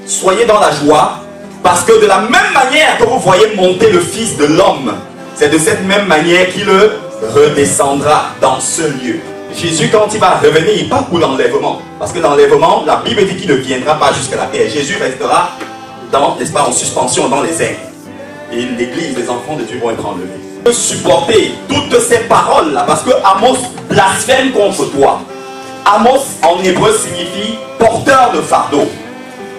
Soyez dans la joie, parce que de la même manière que vous voyez monter le Fils de l'homme, c'est de cette même manière qu'il redescendra dans ce lieu. Jésus, quand il va revenir, il part pour l'enlèvement. Parce que l'enlèvement, la Bible dit qu'il ne viendra pas jusqu'à la terre. Jésus restera dans, n'est-ce pas, en suspension dans les airs. Et l'église, les enfants de Dieu vont être enlevés. Tu peux supporter toutes ces paroles-là, parce que Amos blasphème contre toi. Amos, en hébreu, signifie porteur de fardeau.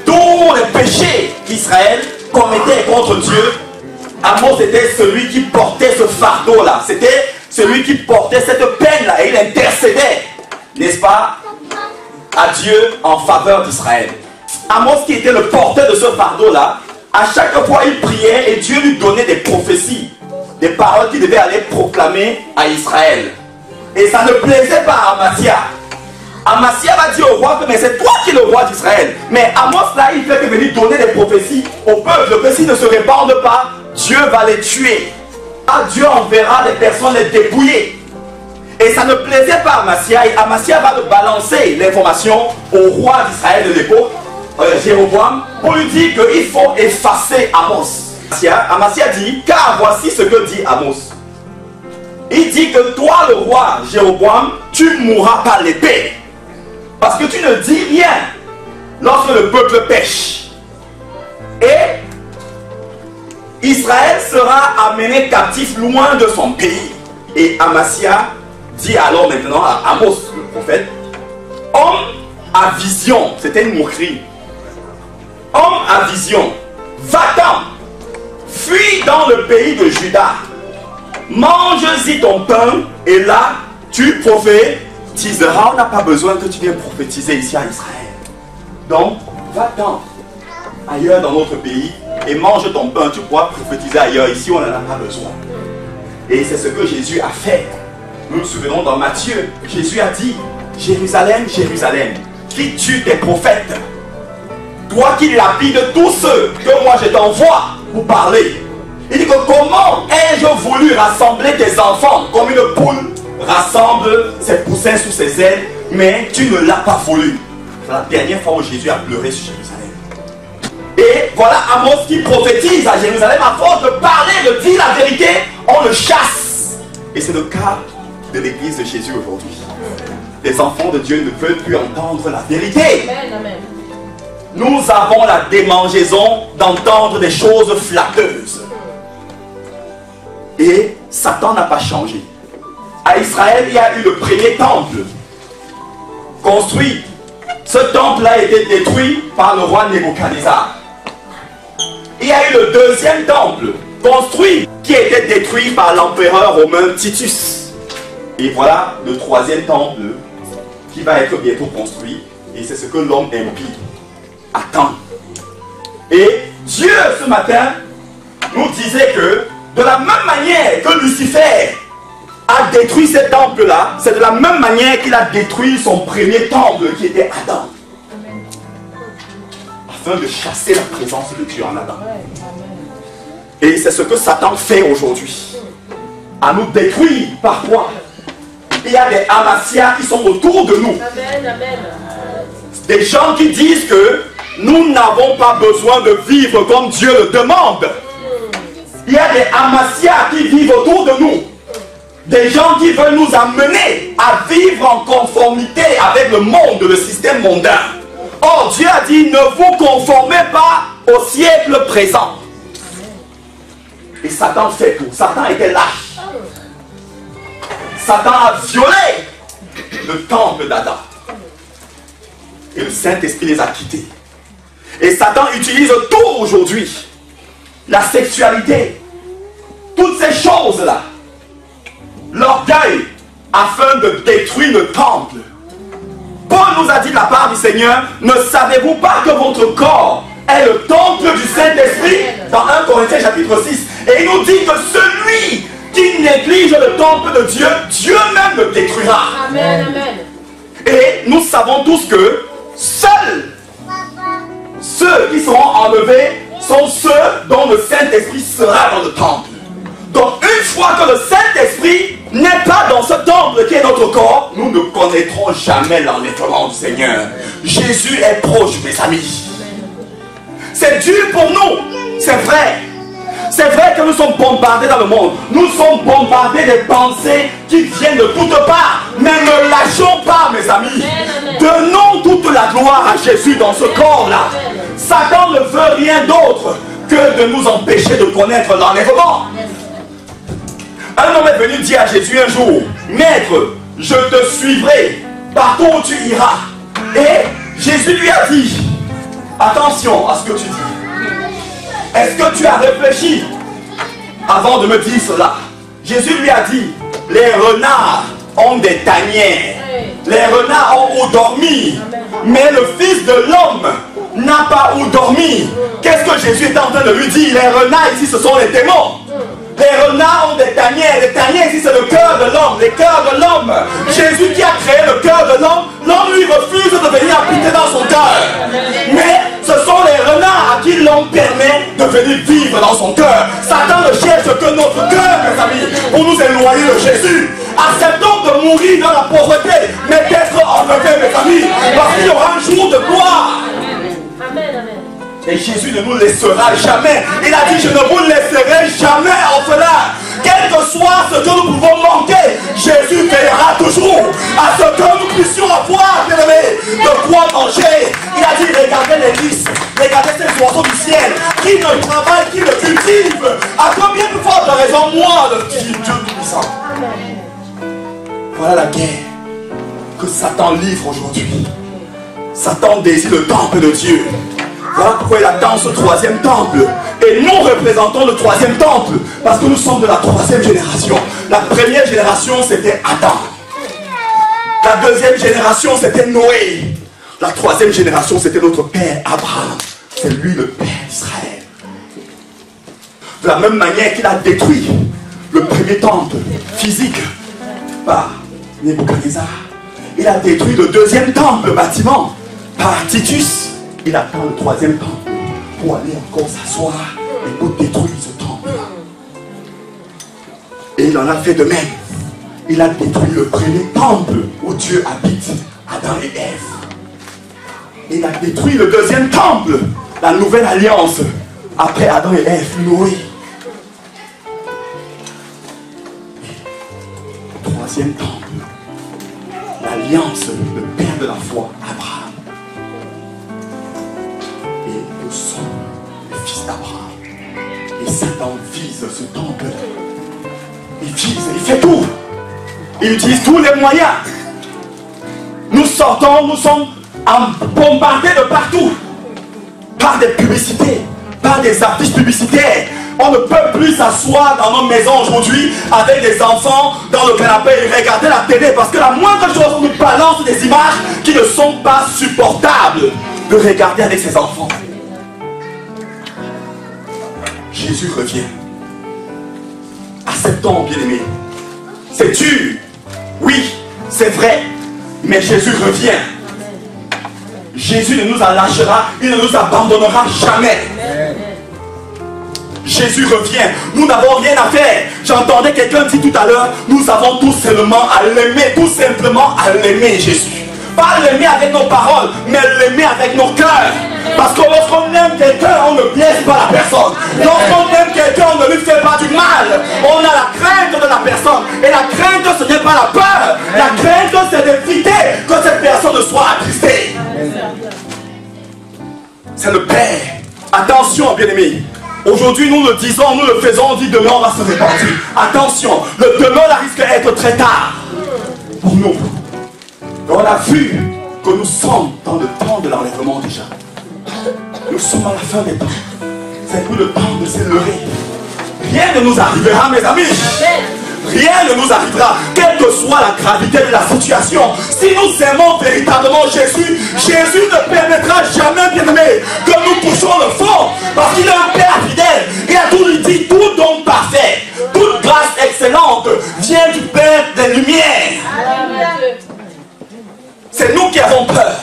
Tous les péchés qu'Israël commettait contre Dieu, Amos était celui qui portait ce fardeau-là. C'était celui qui portait cette peine-là. Et il intercédait, n'est-ce pas, à Dieu en faveur d'Israël. Amos, qui était le porteur de ce fardeau-là, à chaque fois il priait et Dieu lui donnait des prophéties, des paroles qu'il devait aller proclamer à Israël. Et ça ne plaisait pas à Amasia. Amasia va dire au roi que mais c'est toi qui es le roi d'Israël. Mais Amos là, il fait que venir donner des prophéties au peuple que s'ils ne se répandent pas, Dieu va les tuer. Dieu enverra des personnes les dépouiller. Et ça ne plaisait pas à Amasia. Et Amasia va balancer l'information au roi d'Israël de l'époque, Jéroboam, pour lui dire qu'il faut effacer Amos. Amasia dit, car voici ce que dit Amos. Il dit que toi le roi Jéroboam, tu mourras par l'épée. Parce que tu ne dis rien lorsque le peuple pêche. Et Israël sera amené captif loin de son pays. Et Amasia dit alors maintenant à Amos, le prophète, homme à vision, c'était une moquerie. Homme à vision, va-t'en, fuis dans le pays de Juda, mange-y ton pain, et là tu prophétiseras. On n'a pas besoin que tu viennes prophétiser ici à Israël. Donc, va-t'en ailleurs dans notre pays et mange ton pain, tu pourras prophétiser ailleurs. Ici, on n'en a pas besoin. Et c'est ce que Jésus a fait. Nous nous souvenons dans Matthieu, Jésus a dit, Jérusalem, Jérusalem, qui tue tes prophètes, toi qui lapides tous ceux que moi je t'envoie pour parler. Il dit que comment ai-je voulu rassembler tes enfants comme une poule rassemble ses poussins sous ses ailes, mais tu ne l'as pas voulu. C'est la dernière fois où Jésus a pleuré sur Jérusalem. Et voilà Amos qui prophétise à Jérusalem à force de parler, de dire la vérité, on le chasse. Et c'est le cas de l'église de Jésus aujourd'hui. Les enfants de Dieu ne veulent plus entendre la vérité. Amen, amen. Nous avons la démangeaison d'entendre des choses flatteuses. Et Satan n'a pas changé. À Israël, il y a eu le premier temple construit. Ce temple a été détruit par le roi Nebuchadnezzar. Il y a eu le deuxième temple construit qui a été détruit par l'empereur romain Titus. Et voilà le troisième temple qui va être bientôt construit. Et c'est ce que l'homme impie attend. Et Dieu ce matin nous disait que de la même manière que Lucifer a détruit ce temple-là, c'est de la même manière qu'il a détruit son premier temple qui était Adam. Afin de chasser la présence de Dieu en Adam. Et c'est ce que Satan fait aujourd'hui. À nous détruire parfois. Il y a des Amasias qui sont autour de nous. Amen, amen. Des gens qui disent que nous n'avons pas besoin de vivre comme Dieu le demande. Il y a des Amasias qui vivent autour de nous. Des gens qui veulent nous amener à vivre en conformité avec le monde, le système mondain. Or, Dieu a dit, ne vous conformez pas au siècle présent. Et Satan fait tout. Satan était lâche. Satan a violé le temple d'Adam. Et le Saint-Esprit les a quittés. Et Satan utilise tout aujourd'hui. La sexualité. Toutes ces choses-là. L'orgueil. Afin de détruire le temple. Paul nous a dit de la part du Seigneur, ne savez-vous pas que votre corps est le temple du Saint-Esprit? Dans 1 Corinthiens chapitre 6. Et il nous dit que celui qui néglige le temple de Dieu, Dieu même le détruira. Amen, amen. Et nous savons tous que seuls ceux qui seront enlevés sont ceux dont le Saint-Esprit sera dans le temple. Donc une fois que le Saint-Esprit n'est pas dans ce temple qui est notre corps, nous ne connaîtrons jamais l'enlèvement du Seigneur. Jésus est proche, mes amis. C'est dur pour nous, c'est vrai. C'est vrai que nous sommes bombardés dans le monde. Nous sommes bombardés des pensées qui viennent de toutes parts. Mais ne lâchons pas, mes amis. Donnons toute la gloire à Jésus dans ce corps-là. Satan ne veut rien d'autre que de nous empêcher de connaître l'enlèvement. Un homme est venu dire à Jésus un jour, Maître, je te suivrai partout où tu iras. Et Jésus lui a dit, attention à ce que tu dis. Est-ce que tu as réfléchi avant de me dire cela? Jésus lui a dit, les renards ont des tanières, les renards ont où dormir, mais le Fils de l'homme n'a pas où dormir. Qu'est-ce que Jésus est en train de lui dire? Les renards ici, ce sont les démons. Les renards ont des tanières. Les tanières ici, c'est le cœur de l'homme. Les cœurs de l'homme. Jésus qui a créé le cœur de l'homme, l'homme lui refuse de venir habiter dans son cœur. Mais ce sont les renards à qui l'homme permet de venir vivre dans son cœur. Satan ne cherche que notre cœur, mes amis, pour nous éloigner de Jésus. Acceptons de mourir dans la pauvreté, mais d'être enlevés, mes amis, parce qu'il y aura un jour de gloire. Amen, amen. Et Jésus ne nous laissera jamais. Il a dit, je ne vous laisserai jamais orphelins. Quel que soit ce que nous pouvons manquer, Jésus veillera toujours à ce que nous puissions avoir, bien aimés, de quoi manger. Il a dit, regardez les lys, regardez ces oiseaux du ciel, qui ne travaillent, qui ne cultivent. À combien de fois de raison, moi, le Dieu Tout-Puissant. Voilà la guerre que Satan livre aujourd'hui. Satan désire le temple de Dieu. Voilà pourquoi il attend ce troisième temple. Et nous représentons le troisième temple. Parce que nous sommes de la troisième génération. La première génération, c'était Adam. La deuxième génération, c'était Noé. La troisième génération, c'était notre père Abraham. C'est lui le père d'Israël. De la même manière qu'il a détruit le premier temple physique par Nebuchadnezzar, il a détruit le deuxième temple, le bâtiment, par Titus. Il attend le troisième temple pour aller encore s'asseoir et pour détruire ce temple. Et il en a fait de même. Il a détruit le premier temple où Dieu habite, Adam et Ève. Il a détruit le deuxième temple, la nouvelle alliance, après Adam et Ève, Noé. Et le troisième temple, l'alliance, le père de la foi, Abraham. Nous sommes les fils d'Abraham. Et Satan vise ce temple. Il vise, il fait tout. Il utilise tous les moyens. Nous sortons, nous sommes bombardés de partout. Par des publicités, par des affiches publicitaires. On ne peut plus s'asseoir dans nos maisons aujourd'hui avec des enfants dans le canapé et regarder la télé. Parce que la moindre chose, on nous balance des images qui ne sont pas supportables de regarder avec ses enfants. Jésus revient. Acceptons, bien-aimés. C'est dur. Oui, c'est vrai. Mais Jésus revient. Jésus ne nous lâchera. Il ne nous abandonnera jamais. Jésus revient. Nous n'avons rien à faire. J'entendais quelqu'un dire tout à l'heure, nous avons tout seulement à l'aimer. Tout simplement à l'aimer, Jésus. Pas l'aimer avec nos paroles, mais l'aimer avec nos cœurs. Parce que lorsqu'on aime quelqu'un, on ne blesse pas la personne. Lorsqu'on aime quelqu'un, on ne lui fait pas du mal. On a la crainte de la personne. Et la crainte c'est le Père. Attention, bien-aimés. Aujourd'hui, nous le disons, nous le faisons, on dit demain, on va se repentir. Attention, le demain là, risque d'être très tard pour nous. Et on a vu que nous sommes dans le temps de l'enlèvement déjà. Nous sommes à la fin des temps. C'est plus le temps de se lever. Rien ne nous arrivera, mes amis. Rien ne nous arrivera, quelle que soit la gravité de la situation. Si nous aimons véritablement Jésus, Jésus ne permettra jamais, bien-aimé, que nous touchions le fond. Parce qu'il est un Père fidèle. Il a tout dit, tout don parfait, toute grâce excellente vient du Père des Lumières. C'est nous qui avons peur.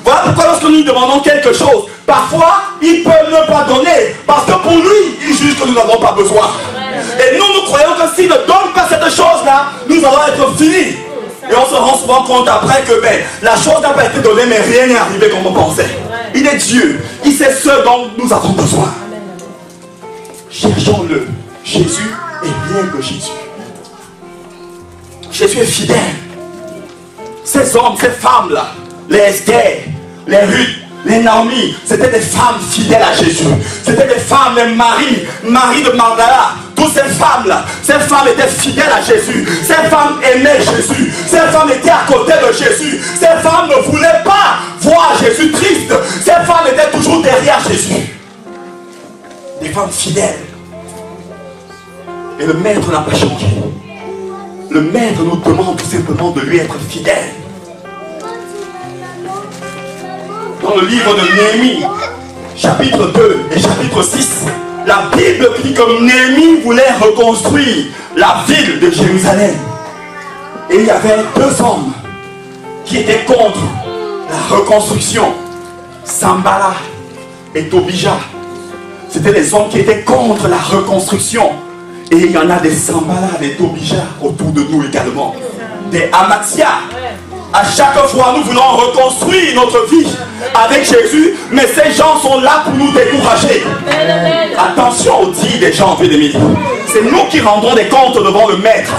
Voilà pourquoi lorsque nous lui demandons quelque chose, parfois il peut ne pas donner. Parce que pour lui, il juge que nous n'avons pas besoin. Et nous croyons que s'il ne donne pas cette chose-là, nous allons être finis. Et on se rend souvent compte après que la chose n'a pas été donnée, mais rien n'est arrivé comme on pensait. Il est Dieu. Il sait ce dont nous avons besoin. Cherchons-le. Jésus est rien que Jésus. Jésus est fidèle. Ces hommes, ces femmes-là, les Esther, les Ruth, les Naomi, c'était des femmes fidèles à Jésus. C'était des femmes, les Marie de Magdala. Toutes ces femmes-là, ces femmes étaient fidèles à Jésus. Ces femmes aimaient Jésus. Ces femmes étaient à côté de Jésus. Ces femmes ne voulaient pas voir Jésus triste. Ces femmes étaient toujours derrière Jésus. Des femmes fidèles. Et le maître n'a pas changé. Le maître nous demande tout simplement de lui être fidèle. Dans le livre de Néhémie, chapitre 2 et chapitre 6, la Bible dit que Néhémie voulait reconstruire la ville de Jérusalem. Et il y avait deux hommes qui étaient contre la reconstruction. Sambala et Tobija. C'était les hommes qui étaient contre la reconstruction. Et il y en a des Sambala, des Tobija autour de nous également. Des Amatia. À chaque fois, nous voulons reconstruire notre vie avec Jésus, mais ces gens sont là pour nous décourager. Attention aux dits des gens, bien-aimés. C'est nous qui rendrons des comptes devant le Maître.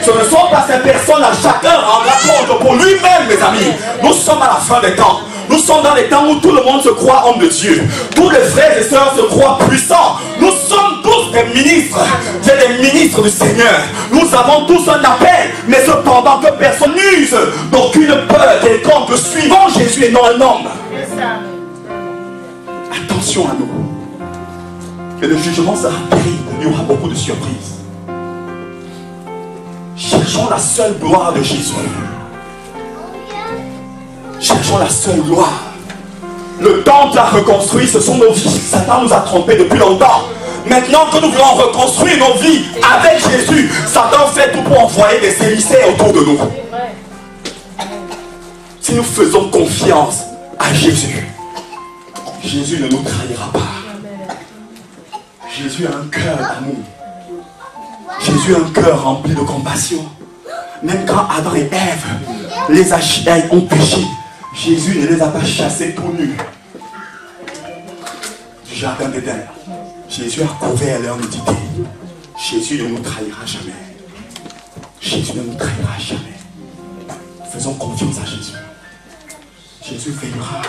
Ce ne sont pas ces personnes-là. Chacun rendra compte pour lui-même, mes amis. Nous sommes à la fin des temps. Nous sommes dans les temps où tout le monde se croit homme de Dieu. Tous les frères et sœurs se croient puissants. Nous sommes tous des ministres. C'est des ministres du Seigneur. Nous avons tous un appel. Mais cependant que personne n'use d'aucune peur quelconque, suivant Jésus et non un homme. Attention à nous. Que le jugement sera terrible. Il y aura beaucoup de surprises. Cherchons la seule gloire de Jésus. Cherchons la seule gloire. Le temple à reconstruire, ce sont nos vies. Satan nous a trompés depuis longtemps. Maintenant que nous voulons reconstruire nos vies avec Jésus, Satan fait tout pour envoyer des émissaires autour de nous. Si nous faisons confiance à Jésus, Jésus ne nous trahira pas. Jésus a un cœur d'amour. Jésus a un cœur rempli de compassion. Même quand Adam et Ève, les Achidèques ont péché, Jésus ne les a pas chassés tout nus du jardin d'Éden. Jésus a couvert leur nudité. Jésus ne nous trahira jamais. Jésus ne nous trahira jamais. Faisons confiance à Jésus. Jésus veillera.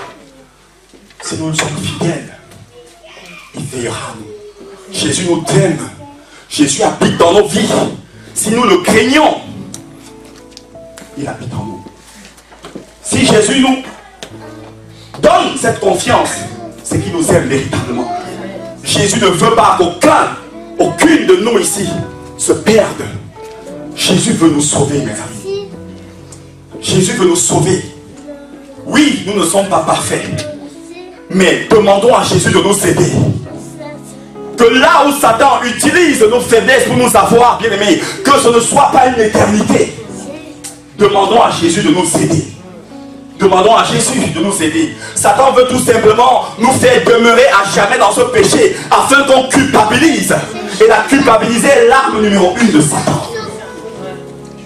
Si nous sommes fidèles, il veillera à nous. Jésus nous aime. Jésus habite dans nos vies. Si nous le craignons, il habite en nous. Si Jésus nous donne cette confiance, c'est qu'il nous aime véritablement. Jésus ne veut pas qu'aucune de nous ici se perde. Jésus veut nous sauver, mes amis. Jésus veut nous sauver. Oui, nous ne sommes pas parfaits. Mais demandons à Jésus de nous aider. Que là où Satan utilise nos faiblesses pour nous avoir, bien aimés, que ce ne soit pas une éternité. Demandons à Jésus de nous aider. Demandons à Jésus de nous aider. Satan veut tout simplement nous faire demeurer à jamais dans ce péché afin qu'on culpabilise. Et la culpabiliser est l'arme numéro 1 de Satan.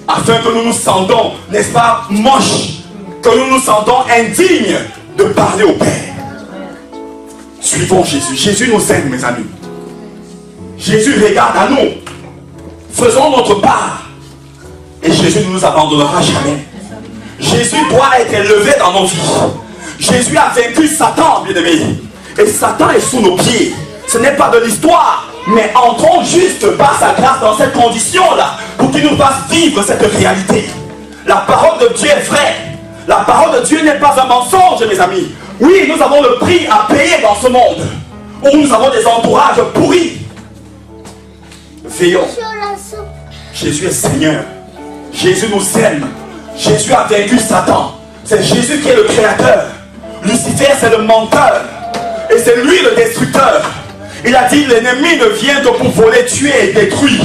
Afin que nous nous sentons, n'est-ce pas, moches, que nous nous sentons indignes de parler au Père. Suivons Jésus. Jésus nous aime, mes amis. Jésus regarde à nous. Faisons notre part. Et Jésus ne nous abandonnera jamais. Jésus doit être élevé dans nos vies. Jésus a vaincu Satan, bien-aimé. Et Satan est sous nos pieds. Ce n'est pas de l'histoire, mais entrons juste par sa grâce dans cette condition-là, pour qu'il nous fasse vivre cette réalité. La parole de Dieu est vraie. La parole de Dieu n'est pas un mensonge, mes amis. Oui, nous avons le prix à payer dans ce monde, où nous avons des entourages pourris. Veillons. Jésus est Seigneur. Jésus nous aime. Jésus a vaincu Satan. C'est Jésus qui est le créateur. Lucifer, c'est le menteur. Et c'est lui le destructeur. Il a dit, l'ennemi ne vient que pour voler, tuer et détruire.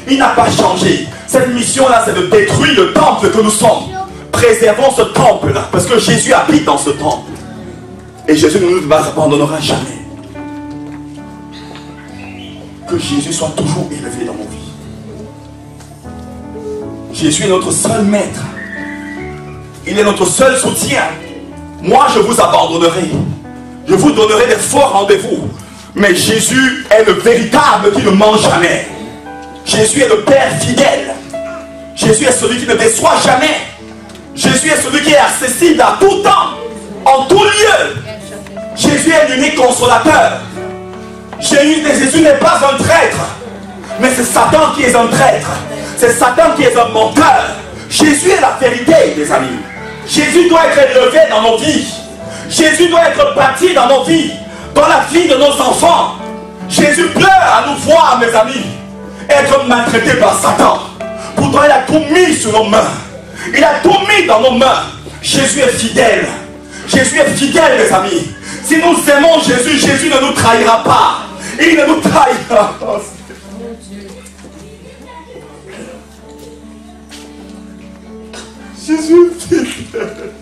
Il n'a pas changé. Cette mission-là, c'est de détruire le temple que nous sommes. Préservons ce temple-là, parce que Jésus habite dans ce temple. Et Jésus ne nous abandonnera jamais. Que Jésus soit toujours élevé dans nos vies. Jésus est notre seul maître. Il est notre seul soutien. Moi, je vous abandonnerai. Je vous donnerai des faux rendez-vous. Mais Jésus est le véritable qui ne ment jamais. Jésus est le Père fidèle. Jésus est celui qui ne déçoit jamais. Jésus est celui qui est accessible à tout temps, en tout lieu. Jésus est l'unique consolateur. Jésus n'est pas un traître, mais c'est Satan qui est un traître. C'est Satan qui est un menteur. Jésus est la vérité, mes amis. Jésus doit être élevé dans nos vies. Jésus doit être bâti dans nos vies, dans la vie de nos enfants. Jésus pleure à nous voir, mes amis, être maltraité par Satan. Pourtant, il a tout mis sur nos mains. Il a tout mis dans nos mains. Jésus est fidèle. Jésus est fidèle, mes amis. Si nous aimons Jésus, Jésus ne nous trahira pas. Il ne nous trahira pas. Jésus est fidèle.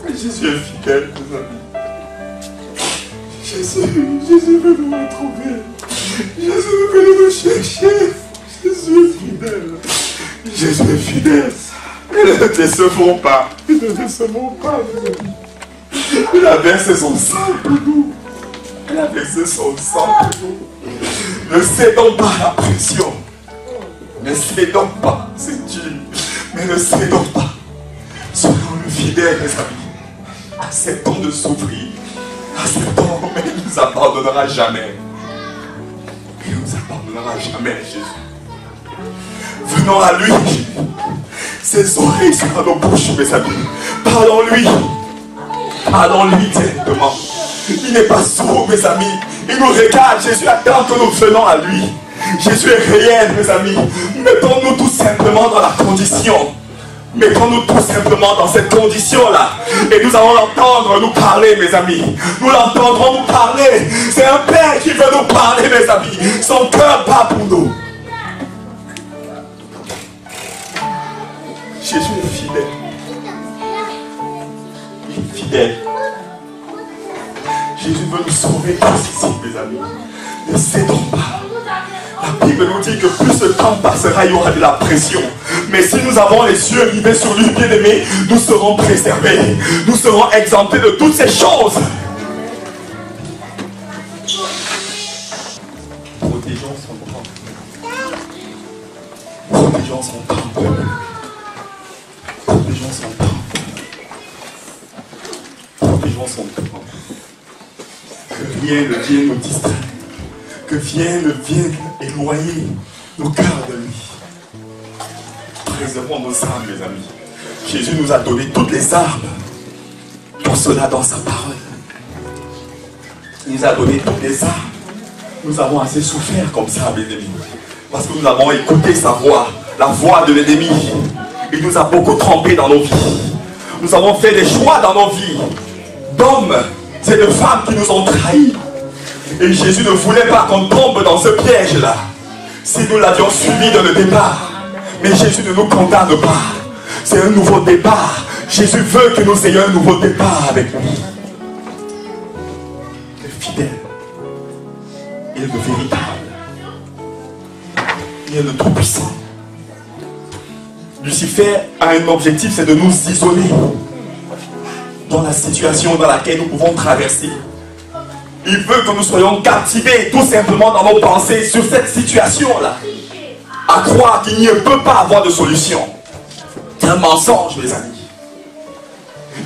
Jésus est fidèle, mes amis. Jésus veut nous retrouver. Jésus veut nous chercher. Jésus est fidèle. Jésus est fidèle. Ils ne décevront pas. Ils ne décevront pas, mes amis. Il a versé son sang pour nous. Il a versé son sang pour nous. Ne cédons pas à la pression. Ne cédons pas, c'est dur. Mais ne cédons pas. Soyons-le fidèles, mes amis. Acceptons de souffrir. Acceptons, mais il ne nous abandonnera jamais. Il ne nous abandonnera jamais, Jésus. Venons à lui. Ses oreilles sont dans nos bouches, mes amis. Parlons-lui. Parlons-lui directement. Il n'est pas sourd, mes amis. Il nous regarde. Jésus attend que nous venons à lui. Jésus est réel, mes amis. Mettons-nous tout simplement dans la condition. Mettons-nous tout simplement dans cette condition-là. Et nous allons l'entendre nous parler, mes amis. Nous l'entendrons nous parler. C'est un Père qui veut nous parler, mes amis. Son cœur bat pour nous. Jésus est fidèle. Il est fidèle. Jésus veut nous sauver tous ici, mes amis. Ne cédons pas. La Bible nous dit que plus le temps passera, il y aura de la pression. Mais si nous avons les yeux rivés sur lui, bien-aimé, nous serons préservés. Nous serons exemptés de toutes ces choses. Protégeons son temple. Protégeons son temple. Protégeons son temple. Protégeons son temple. Que rien ne vienne nous distraire. Que rien ne vienne éloigner nos cœurs de lui. Préservons nos âmes, mes amis. Jésus nous a donné toutes les armes pour cela dans sa parole. Il nous a donné toutes les armes. Nous avons assez souffert comme ça, mes amis. Parce que nous avons écouté sa voix, la voix de l'ennemi. Il nous a beaucoup trompés dans nos vies. Nous avons fait des choix dans nos vies. D'hommes et de femmes qui nous ont trahis. Et Jésus ne voulait pas qu'on tombe dans ce piège-là. Si nous l'avions suivi dans le départ. Mais Jésus ne nous condamne pas. C'est un nouveau départ. Jésus veut que nous ayons un nouveau départ avec lui. Il est fidèle. Il est le véritable. Il est le tout-puissant. Lucifer a un objectif, c'est de nous isoler dans la situation dans laquelle nous pouvons traverser. Il veut que nous soyons captivés tout simplement dans nos pensées sur cette situation-là. À croire qu'il n'y peut pas avoir de solution. C'est un mensonge, mes amis.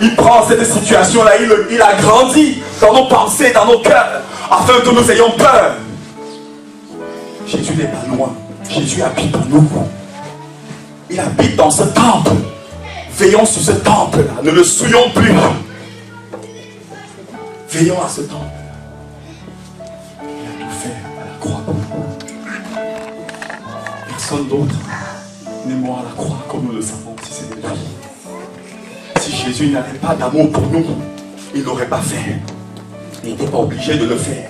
Il prend cette situation-là, il a grandi dans nos pensées, dans nos cœurs, afin que nous ayons peur. Jésus n'est pas loin. Jésus habite en nous. Il habite dans ce temple. Veillons sur ce temple-là. Ne le souillons plus. Veillons à ce temple-là. Il a tout fait à la croix. Personne d'autre n'est mort à la croix comme nous le savons, si c'est lui. Si Jésus n'avait pas d'amour pour nous, il ne l'aurait pas fait. Il n'était pas obligé de le faire.